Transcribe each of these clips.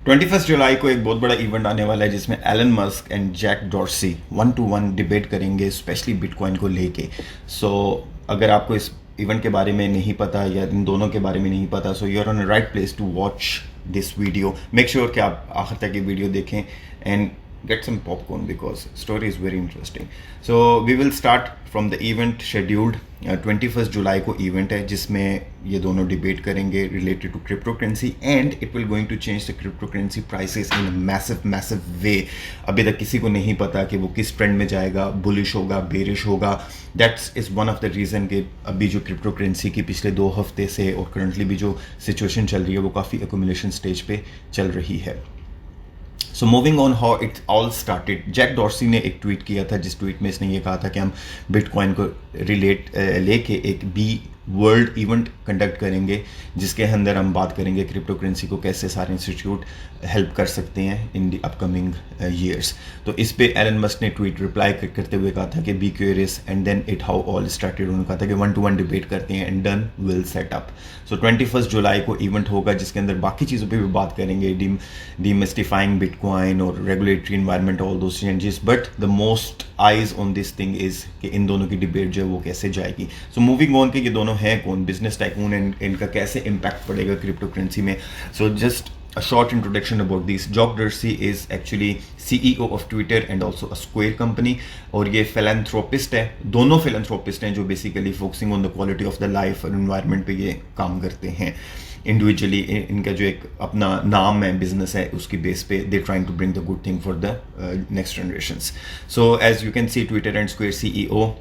21 जुलाई को एक बहुत बड़ा इवेंट आने वाला है जिसमें Elon Musk and Jack Dorsey 1-to-1 debate करेंगे, स्पेशली बिटकॉइन को लेके। सो अगर आपको इस इवेंट के बारे में नहीं पता या इन दोनों के बारे में नहीं पता, so you are on right place to watch this video. Make sure कि आप आखिर तक ये वीडियो देखें and get some popcorn because story is very interesting. So we will start from the event scheduled. 21st जुलाई को event है जिसमें ये दोनों डिबेट करेंगे related to crypto currency and it will going to change the crypto currency prices in massive way. अभी तक किसी को नहीं पता कि वो किस ट्रेंड में जाएगा, बुलिश होगा, बेरिश होगा। That's is one of the reason कि अभी जो क्रिप्टो करेंसी की पिछले 2 हफ्ते से और करंटली भी जो सिचुएशन चल रही है वो काफ़ी एक्यूमुलेशन स्टेज पे चल रही है। So moving on how it all started, Jack Dorsey ने एक ट्वीट किया था जिस ट्वीट में इसने ये कहा था कि हम बिटकॉइन को लेके एक बी वर्ल्ड इवेंट कंडक्ट करेंगे जिसके अंदर हम बात करेंगे क्रिप्टो करेंसी को कैसे सारे इंस्टीट्यूट हेल्प कर सकते हैं इन द अपकमिंग ईयर्स। तो इस पे एलन मस्क ने ट्वीट रिप्लाई करते हुए कहा था कि be curious and then it how all started. उन्होंने कहा था कि 1-to-1 डिबेट करते हैं and done will set up. सो 21 जुलाई को इवेंट होगा जिसके अंदर बाकी चीज़ों पे भी बात करेंगे, डीमिस्टिफाइंग बिटकॉइन और regulatory environment, all those changes. But the most eyes on this thing is कि इन दोनों की डिबेट जो है वो कैसे जाएगी। सो मूविंग ऑन कि ये दोनों हैं कौन, बिजनेस टाइकून, एंड इनका कैसे इम्पैक्ट पड़ेगा क्रिप्टो करेंसी में। So just a short introduction about these. Jack Dorsey is actually CEO of Twitter and also a Square company और ये philanthropist है, दोनों philanthropist हैं जो basically focusing on the quality of the life और environment पे ये काम करते हैं। इंडिविजुअली इनका जो एक अपना नाम है, बिजनेस है, उसकी बेस पे they trying to bring the good thing for the next generations. So as you can see Twitter and Square CEO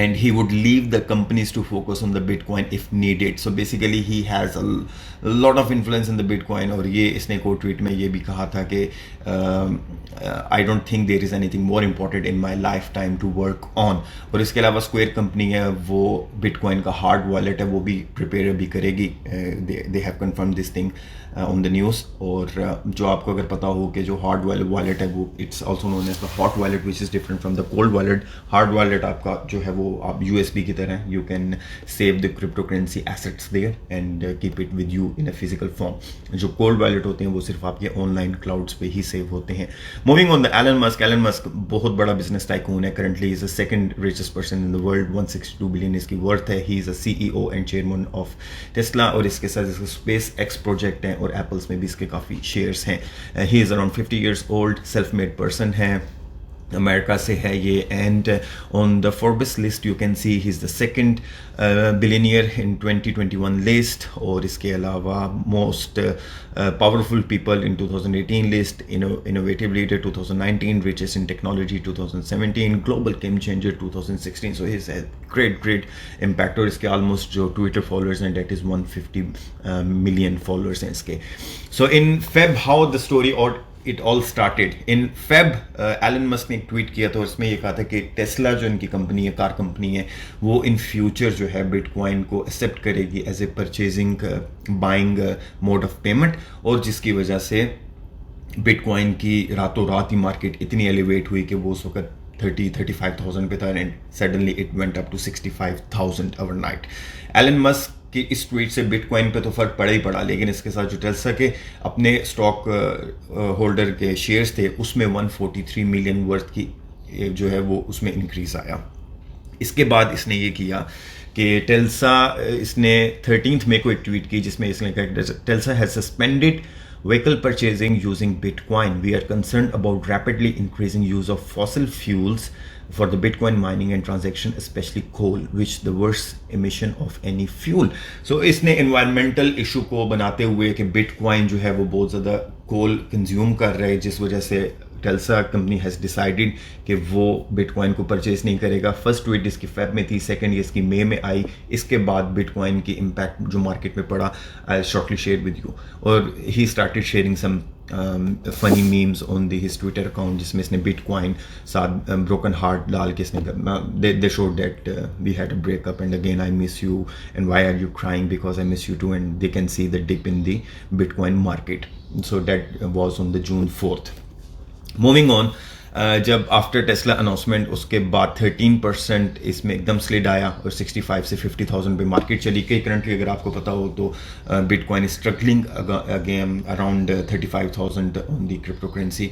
and he would leave the companies to focus on the Bitcoin if needed. So basically he has a lot of influence in the Bitcoin और ये इसने को tweet में ये भी कहा था कि I don't think there is anything more important in my lifetime to work on। और इसके अलावा स्क्वायर कंपनी है वो बिटकॉइन का हार्ड वॉलेट है वो भी प्रिपेयर भी करेगी। They have confirm this thing on the news. और जो आपको अगर पता हो कि जो हार्ड वॉलेट है वो it's also known as the hot wallet which is different from the cold wallet. Hard wallet आपका जो है वो आप USB की तरह you can save the crypto currency assets there and keep it with you in a physical form. जो cold wallet होते हैं वो सिर्फ आपके ऑनलाइन क्लाउड्स पे ही सेव होते हैं। Moving on the Elon Musk बहुत बड़ा बिजनेस टाइकून है, currently is the second richest person in the world, 162 billion इसकी वर्थ है। He is a CEO and chairman of Tesla और इसके साथ इसका स्पेस एक्स प्रोजेक्ट है और एप्पल्स में भी इसके काफ़ी शेयर्स हैं। He is around 50 years old, self made person है, अमेरिका से है ये। And on the Forbes list you can C he is the second billionaire in 2021 list. और इसके अलावा most powerful people in 2018 list, innovative leader 2019, richest in technology 2017, global game changer 2016। So is great impact. और इसके almost जो Twitter followers हैं that is 150 million followers हैं इसके। So in Feb how the story और it all started in Feb, Elon Musk ने एक tweet किया था और उसमें ये कहा था कि टेस्ला जो इनकी कंपनी है, कार कंपनी है, वो इन फ्यूचर जो है बिटकॉइन को एक्सेप्ट करेगी as a purchasing buying mode of payment. और जिसकी वजह से बिटकॉइन की रातों रात ही मार्केट इतनी एलिवेट हुई कि वो उस वक्त 35,000 पे था and suddenly it went up to 65,000 overnight. Elon Musk कि इस ट्वीट से बिटकॉइन पे तो फर्क पड़ा ही पड़ा, लेकिन इसके साथ जो टेस्ला के अपने स्टॉक होल्डर के शेयर्स थे उसमें 143 मिलियन वर्थ की जो है वो उसमें इंक्रीज आया। इसके बाद इसने ये किया कि टेस्ला, इसने 13 मई को एक ट्वीट की जिसमें इसने कहा Tesla has suspended vehicle purchasing using Bitcoin. We are concerned about rapidly increasing use of fossil fuels for the Bitcoin mining and transaction, especially coal, which the worst emission of any fuel. So इसने environmental issue को बनाते हुए कि Bitcoin जो है वो बहुत ज़्यादा coal consume कर रहा है जिस वजह से टेल्सा कंपनी हैज़ डिसाइडेड कि वो बिटकॉइन को परचेज नहीं करेगा। फर्स्ट ट्वीट इसकी फेब में थी, सेकंड ये इसकी मई में आई। इसके बाद बिटकॉइन की इम्पैक्ट जो मार्केट में पड़ा I shortly share with you. और he started sharing some funny memes on the his Twitter account जिसमें इसने बिटकॉइन साथ ब्रोकन हार्ट डाल के इसने they showed that we had a breakup and again I miss you and why are you crying because I miss you too and they can see the dip in the bitcoin market. So that was on the June 4th। Moving on, जब after Tesla announcement उसके बाद 13% इसमें एकदम slid आया और 65 से 50,000 पे market चली गई। करंटली अगर आपको पता हो तो bitcoin struggling again around 35,000 on the crypto currency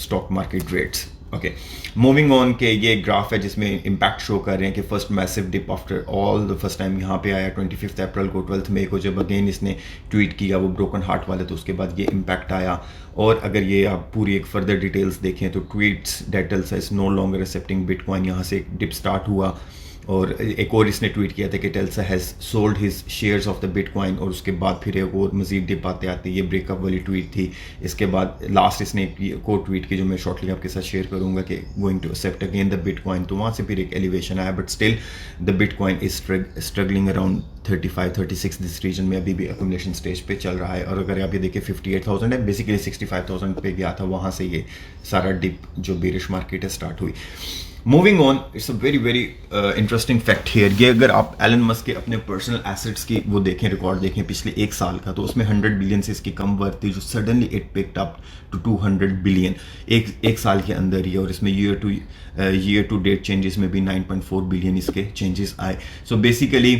stock market rates. Okay, moving on के ये ग्राफ है जिसमें इम्पैक्ट शो कर रहे हैं कि first massive dip after all the first time यहाँ पे आया 25 अप्रैल को, 12 मई को जब अगेन इसने ट्वीट किया वो ब्रोकन हार्ट वाले, तो उसके बाद ये इम्पैक्ट आया। और अगर ये आप पूरी एक फर्दर डिटेल्स देखें तो ट्वीट्स डेट टेल्स is no longer accepting bitcoin, यहाँ से एक डिप स्टार्ट हुआ। और एक और इसने ट्वीट किया था कि टेल्सा has sold his shares of the bitcoin, और उसके बाद फिर एक और मजीद डिप आते आते ये ब्रेकअप वाली ट्वीट थी। इसके बाद लास्ट इसने एक और ट्वीट की जो मैं शॉर्टली आपके साथ शेयर करूंगा कि going to accept again the bitcoin, तो वहाँ से फिर एक एलिवेशन आया। But still the bitcoin is struggling around 35-36 this region में अभी भी अकोमोडेशन स्टेज पे चल रहा है। और अगर आप ये देखें 58,000 है, बेसिकली 65,000 पे गया था, वहाँ से ये सारा डिप जो बेरिश मार्केट है स्टार्ट हुई। Moving on, it's a very very interesting fact here. ये अगर आप एलन मस्क के अपने पर्सनल एसेट्स की वो देखें, रिकॉर्ड देखें पिछले एक साल का, तो उसमें 100 बिलियन से इसकी कम वर्थ थी, जो suddenly it picked up to 200 billion एक साल के अंदर ही। और इसमें ईयर टू डेट चेंजेस में भी 9.4 बिलियन इसके चेंजेस आए। सो बेसिकली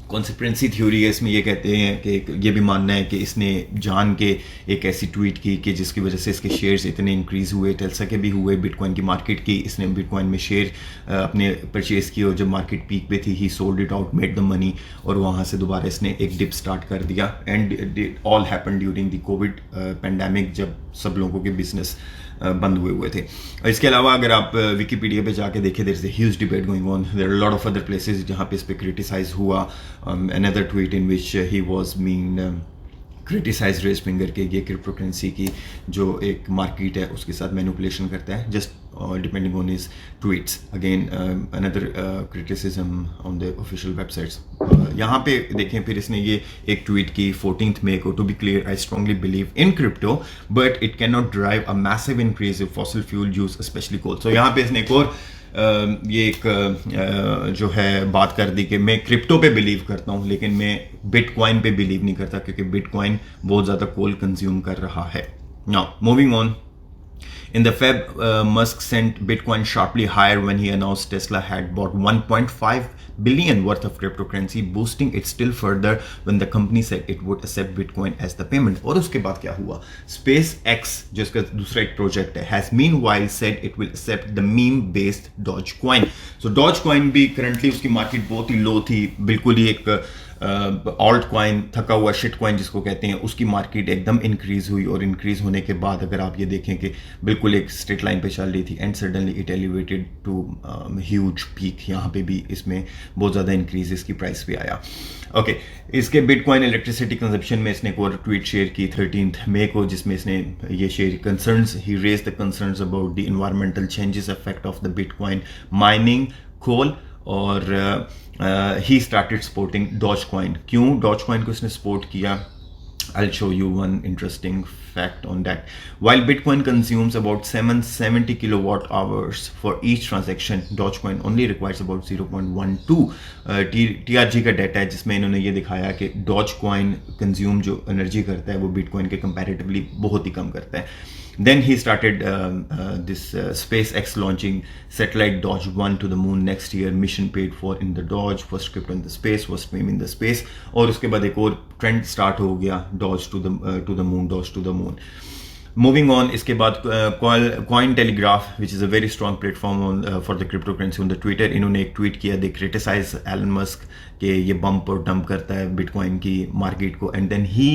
कॉन्सिक्वेंसी थ्योरी है इसमें, ये कहते हैं कि ये भी मानना है कि इसने जान के एक ऐसी ट्वीट की कि जिसकी वजह से इसके शेयर्स इतने इंक्रीज़ हुए, टेल्सा के भी हुए, बिटकॉइन की मार्केट की, इसने बिटकॉइन में शेयर अपने परचेज़ किए और जब मार्केट पीक पे थी ही sold it out, made the money, और वहाँ से दोबारा इसने एक डिप स्टार्ट कर दिया। And all happen during the Covid pandemic, जब सब लोगों के बिजनेस बंद हुए थे। इसके अलावा अगर आप विकीपीडिया पे जाके देखें, there is a huge debate going on, there are lot of other places जहाँ पे इस पे क्रिटिसाइज हुआ। Another tweet in which he was being criticize raise finger के ये क्रिप्टो करेंसी की जो एक मार्केट है उसके साथ मैनिपुलेशन करता है, just depending on his tweets. Again another criticism on the official websites. यहाँ पे देखें फिर इसने ये एक ट्वीट की 14 मई को, to be clear I strongly believe in crypto but it can not drive a massive increase in fossil fuel use specially coal. सो यहाँ पे इसने एक और ये एक जो है बात कर दी कि मैं क्रिप्टो पे बिलीव करता हूँ लेकिन मैं बिटकॉइन पे बिलीव नहीं करता, क्योंकि बिटकॉइन बहुत ज़्यादा कोल कंज्यूम कर रहा है। Now moving on, in the Feb, Musk sent Bitcoin sharply higher when he announced Tesla had bought 1.5 billion worth of cryptocurrency, boosting it still further when the company said it would accept Bitcoin as the payment. और उसके बाद क्या हुआ? SpaceX, जो इसका दूसरा एक project है, has meanwhile said it will accept the meme-based Dogecoin. So Dogecoin भी currently उसकी मार्केट बहुत ही लो थी, बिल्कुल ही एक ऑल्ट कॉइन, थका हुआ शिट कॉइन जिसको कहते हैं, उसकी मार्केट एकदम इंक्रीज हुई। और इंक्रीज होने के बाद अगर आप ये देखें कि बिल्कुल एक स्ट्रेट लाइन पे चल रही थी and suddenly it elevated to huge peak, यहाँ पे भी इसमें बहुत ज़्यादा इंक्रीज इसकी प्राइस पे आया। ओके, इसके बिटकॉइन इलेक्ट्रिसिटी कंजप्शन में इसने एक और ट्वीट शेयर की 13 मई को, जिसमें इसने ये share concerns, he raise the concerns about the environmental changes effect of the bitcoin mining coal, और ही स्टार्टेड सपोर्टिंग डॉजकॉइन। क्यों डॉजकॉइन को इसने सपोर्ट किया? I'll show you one interesting fact on that. While Bitcoin consumes about 770 kilowatt hours for each transaction, Dogecoin only requires about 0.12 TRG का data है, जिसमें इन्होंने ये दिखाया कि Dogecoin कंज्यूम जो एनर्जी करता है वो Bitcoin के कंपैरेटिवली बहुत ही कम करता है। Then he started this SpaceX launching satellite Doge 1 to the moon next year. Mission paid for in the Doge, first crypto in the space, first meme in the space. और उसके बाद एक और trend start हो गया, Doge to the moon, Doge to the moon. Moving on, इसके बाद Coin Telegraph, which is a very strong platform for the cryptocurrency on the Twitter, इन्होंने एक ट्वीट किया, they criticize Elon Musk कि ये bump और डंप करता है बिटकॉइन की मार्केट को, and then he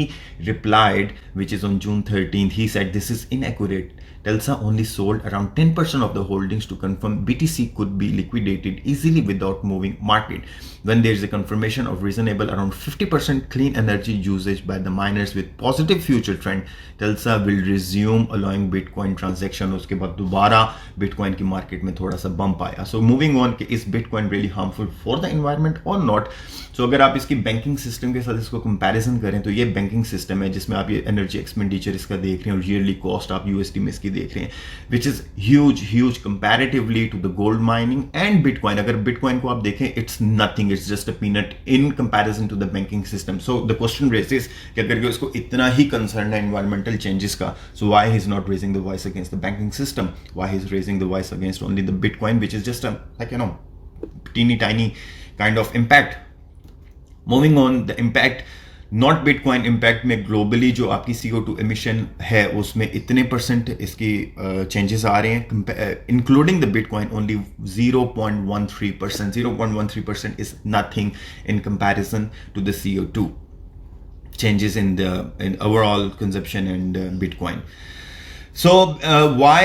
replied, which is on June 13th, he said this is inaccurate. Telsa only sold around 10% of the holdings to confirm BTC could be liquidated easily without moving market. When there is a confirmation of reasonable around 50% clean energy usage by the miners with positive future trend, Telsa will resume allowing Bitcoin transaction. उसके बाद दोबारा Bitcoin की market में थोड़ा सा bump आया। So moving on, कि is Bitcoin really harmful for the environment or not? So अगर आप इसकी बैंकिंग सिस्टम के साथ इसको कंपैरिजन करें तो ये बैंकिंग सिस्टम है जिसमें आप ये एनर्जी एक्सपेंडिचर इसका देख रहे हैं और ईयरली कॉस्ट आप USD में इसकी देख रहे हैं, which is huge comparatively to the gold mining and bitcoin. अगर बिटकॉइन को आप देखें, it's nothing, it's just a peanut in comparison to the banking system. So the question raises कि अगर इसको इतना ही कंसर्न है एनवायरमेंटल चेंजेस का, So why he's not raising the voice against the banking system? Why he's raising the voice against only the Bitcoin, which is just a, like, you know, teeny tiny kind of impact. Moving on, the impact, not bitcoin impact में globally जो आपकी CO2 emission है उसमें इतने percent इसकी changes आ रहे हैं, including the bitcoin only 0.13%. 0.13% is nothing in comparison to the CO2 changes in overall consumption and Bitcoin. So why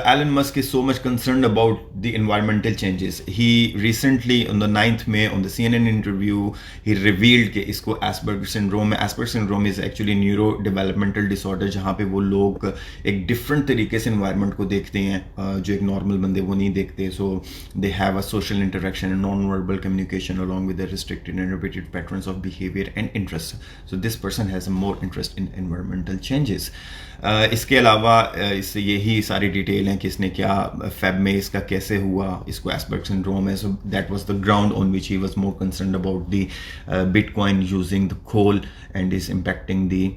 Elon Musk is so much concerned about the environmental changes? He recently on the 9th May on the CNN interview, he revealed कि इसको Asperger syndrome है. Asperger syndrome is actually neurodevelopmental disorder जहाँ पे वो लोग एक different तरीके से environment को देखते हैं जो एक normal बंदे वो नहीं देखते. So they have a social interaction and non-verbal communication along with the restricted and repeated patterns of behavior and interest. So this person has a more interest in environmental changes. इसके अलावा इससे यही सारी detail हैं कि इसने क्या Feb में इसका कैसे हुआ, इसको एस्पर्गर सिंड्रोम है. So that was the ground on which he was more concerned about the bitcoin using the coal and is impacting the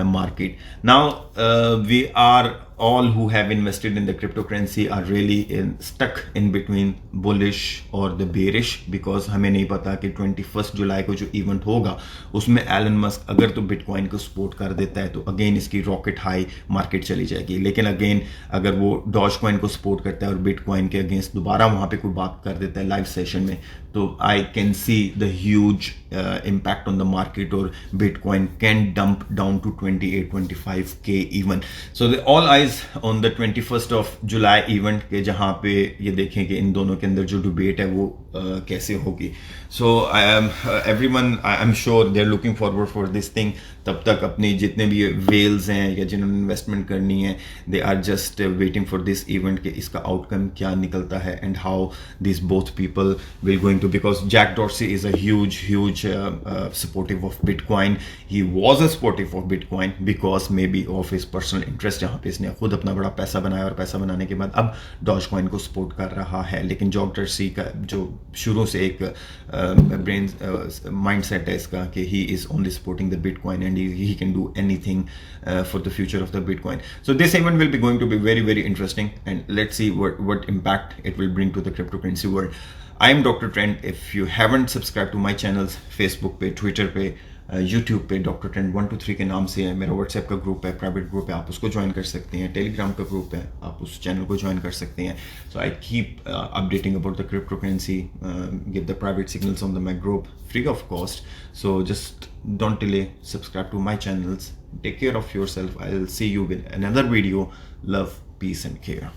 market. Now we are all who have invested in the cryptocurrency are really stuck in between bullish or the bearish, because हमें नहीं पता कि 21 जुलाई को जो event होगा उसमें Elon Musk अगर तो बिटकॉइन को सपोर्ट कर देता है तो अगेन इसकी रॉकेट हाई मार्केट चली जाएगी. लेकिन अगेन अगर वो डॉज कॉइन को सपोर्ट करता है और बिटकॉइन के अगेंस्ट दोबारा वहाँ पे कोई बात कर देता है लाइव सेशन में, तो I can see the huge impact on the market, or Bitcoin can dump down to 28-25K even. So all eyes on the 21st of July event के जहाँ पे ये देखें कि इन दोनों के अंदर जो डिबेट है वो कैसे होगी. So everyone, I'm sure they're looking forward for this thing. तब तक अपने जितने भी वेल्स हैं या जिन्होंने इन्वेस्टमेंट करनी है, they are just waiting for this event कि इसका आउटकम क्या निकलता है and how these both people will going to, because Jack Dorsey is a huge supportive of Bitcoin. He was a supportive of Bitcoin because maybe of his personal interest, जहाँ पे इसने खुद अपना बड़ा पैसा बनाया और पैसा बनाने के बाद अब Dogecoin को सपोर्ट कर रहा है. लेकिन जैक डॉर्सी का जो शुरू से एक ब्रेन माइंडसेट है इसका कि he is only supporting the Bitcoin and he can do anything for the future of the Bitcoin. So this event will be going to be very interesting, and let's see what impact it will bring to the cryptocurrency world. I am Dr. Trent. If you haven't subscribed to my channels, Facebook पे, Twitter पे, YouTube पे Dr. Trent 123 के नाम से है. मेरा WhatsApp का group है, प्राइवेट ग्रुप है, आप उसको ज्वाइन कर सकते हैं. टेलीग्राम का ग्रुप है, आप उस चैनल को ज्वाइन कर सकते हैं. So I keep updating about the cryptocurrency, give the private signals on my group free of cost. So just don't delay, subscribe to my channels. Take care of yourself. I'll see you with another video. Love, peace and care.